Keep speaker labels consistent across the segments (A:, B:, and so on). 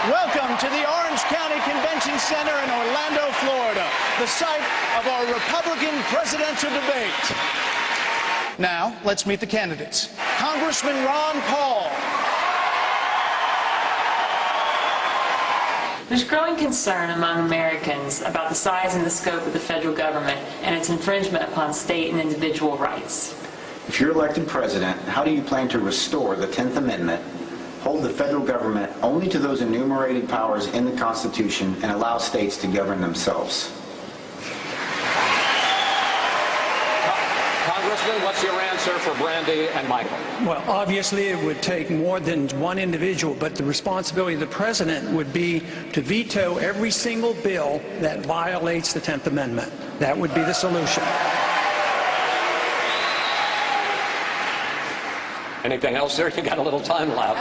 A: Welcome to the Orange County Convention Center in Orlando, Florida, the site of our Republican presidential debate. Now, let's meet the candidates. Congressman Ron Paul.
B: There's growing concern among Americans about the size and the scope of the federal government and its infringement upon state and individual rights.
C: If you're elected president, how do you plan to restore the 10th Amendment, hold the federal government only to those enumerated powers in the Constitution, and allow states to govern themselves?
D: Congressman, what's your answer for Brandy and Michael?
E: Well, obviously it would take more than one individual, but the responsibility of the president would be to veto every single bill that violates the 10th Amendment. That would be the solution.
D: Anything else there? You got a little time left.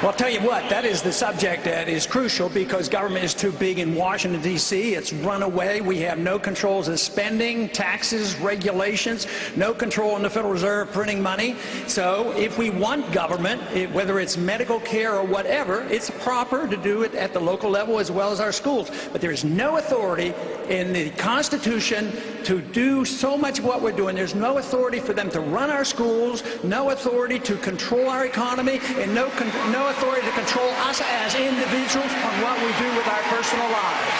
E: Well, I'll tell you what, that is the subject that is crucial because government is too big in Washington, D.C. It's run away. We have no controls of spending, taxes, regulations, no control in the Federal Reserve printing money. So if we want government, whether it's medical care or whatever, it's proper to do it at the local level as well as our schools. But there's no authority in the Constitution to do so much of what we're doing. There's no authority for them to run our schools, no authority to control our economy, and no authority to control us as individuals on what we do with our personal lives.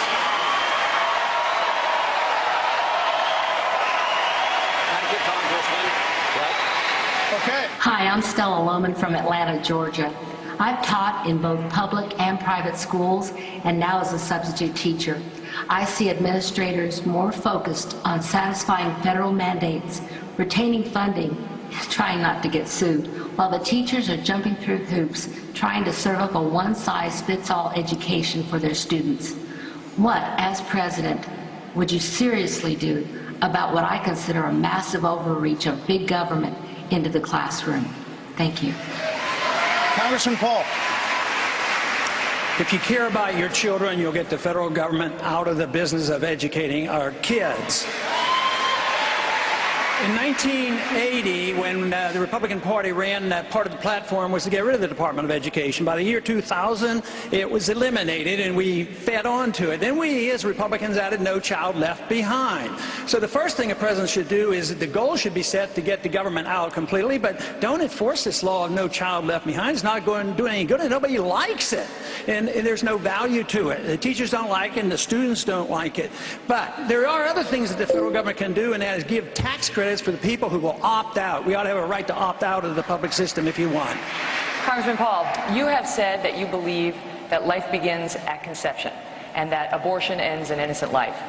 D: Thank you, Congressman.
A: Okay.
F: Hi, I'm Stella Lohman from Atlanta, Georgia. I've taught in both public and private schools and now as a substitute teacher. I see administrators more focused on satisfying federal mandates, retaining funding, trying not to get sued, while the teachers are jumping through hoops trying to serve up a one-size-fits-all education for their students. What, as president, would you seriously do about what I consider a massive overreach of big government into the classroom? Thank you.
A: Congressman Paul.
E: If you care about your children, you'll get the federal government out of the business of educating our kids. In 1980, when the Republican Party ran, part of the platform was to get rid of the Department of Education. By the year 2000, it was eliminated, and we fed on to it. Then we, as Republicans, added No Child Left Behind. So the first thing a president should do is the goal should be set to get the government out completely, but don't enforce this law of No Child Left Behind. It's not going to do any good, and nobody likes it. And there's no value to it. The teachers don't like it, and the students don't like it. But there are other things that the federal government can do, and that is give tax credits for the people who will opt out. We ought to have a right to opt out of the public system if you want.
G: Congressman Paul, you have said that you believe that life begins at conception and that abortion ends an innocent life.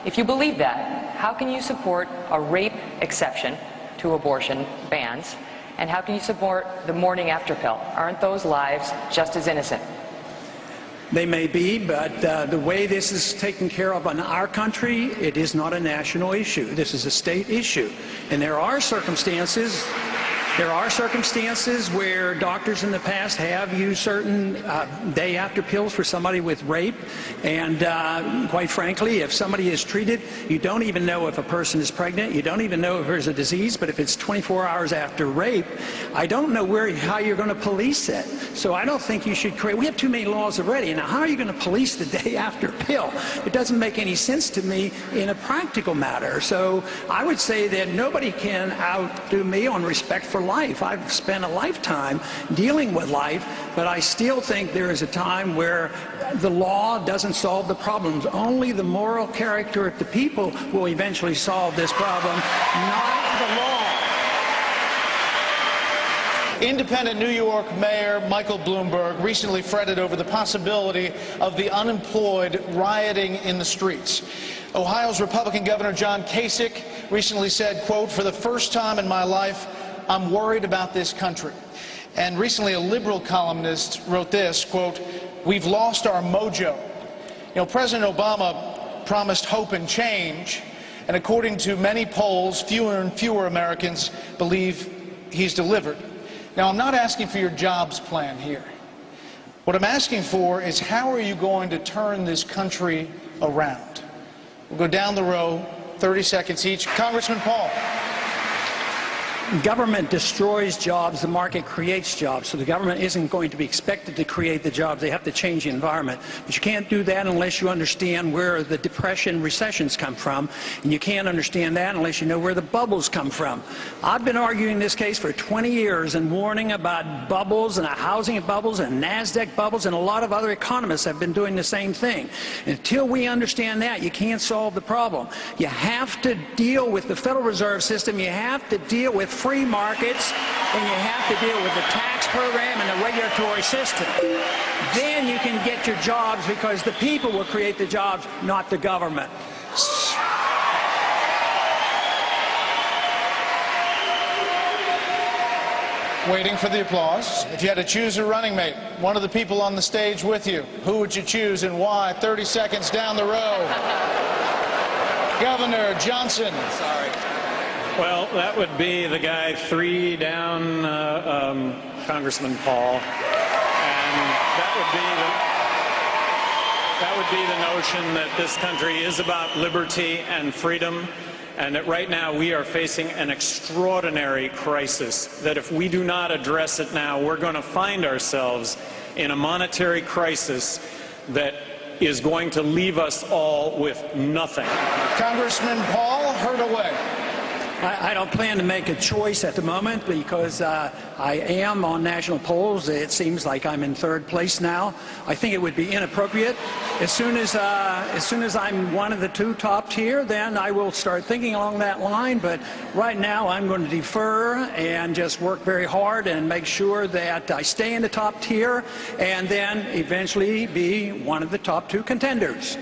G: If you believe that, how can you support a rape exception to abortion bans? And how can you support the morning after pill? Aren't those lives just as innocent?
E: They may be, but the way this is taken care of in our country, it is not a national issue. This is a state issue. And there are circumstances where doctors in the past have used certain day after pills for somebody with rape. And quite frankly, if somebody is treated, you don't even know if a person is pregnant. You don't even know if there's a disease. But if it's 24 hours after rape, I don't know how you're going to police it. So I don't think you should create. We have too many laws already. Now, how are you going to police the day after pill? It doesn't make any sense to me in a practical matter. So I would say that nobody can outdo me on respect for life. I've spent a lifetime dealing with life, but I still think there is a time where the law doesn't solve the problems. Only the moral character of the people will eventually solve this problem, not the law.
A: Independent New York Mayor Michael Bloomberg recently fretted over the possibility of the unemployed rioting in the streets. Ohio's Republican Governor John Kasich recently said, quote, "For the first time in my life, I'm worried about this country." And recently a liberal columnist wrote this, quote, "We've lost our mojo." You know, President Obama promised hope and change, and according to many polls, fewer and fewer Americans believe he's delivered. Now, I'm not asking for your jobs plan here. What I'm asking for is how are you going to turn this country around? We'll go down the row, 30 seconds each. Congressman Paul.
E: Government destroys jobs, the market creates jobs. So the government isn't going to be expected to create the jobs. They have to change the environment. But you can't do that unless you understand where the depression, recessions come from. And you can't understand that unless you know where the bubbles come from. I've been arguing this case for 20 years and warning about bubbles and housing bubbles and NASDAQ bubbles, and a lot of other economists have been doing the same thing. Until we understand that, you can't solve the problem. You have to deal with the Federal Reserve System. You have to deal with free markets, and you have to deal with the tax program and the regulatory system. Then you can get your jobs, because the people will create the jobs, not the government.
A: Waiting for the applause. If you had to choose a running mate, one of the people on the stage with you, who would you choose and why? 30 seconds down the row. Governor Johnson. Sorry.
H: Well, that would be the guy 3 down, Congressman Paul. And that would be the notion that this country is about liberty and freedom, and that right now we are facing an extraordinary crisis, that if we do not address it now, we're going to find ourselves in a monetary crisis that is going to leave us all with nothing.
A: Congressman Paul, heard away.
E: I don't plan to make a choice at the moment, because I am on national polls. It seems like I'm in 3rd place now. I think it would be inappropriate. As soon as I'm one of the 2 top tier, then I will start thinking along that line. But right now, I'm going to defer and just work very hard and make sure that I stay in the top tier, and then eventually be one of the top 2 contenders.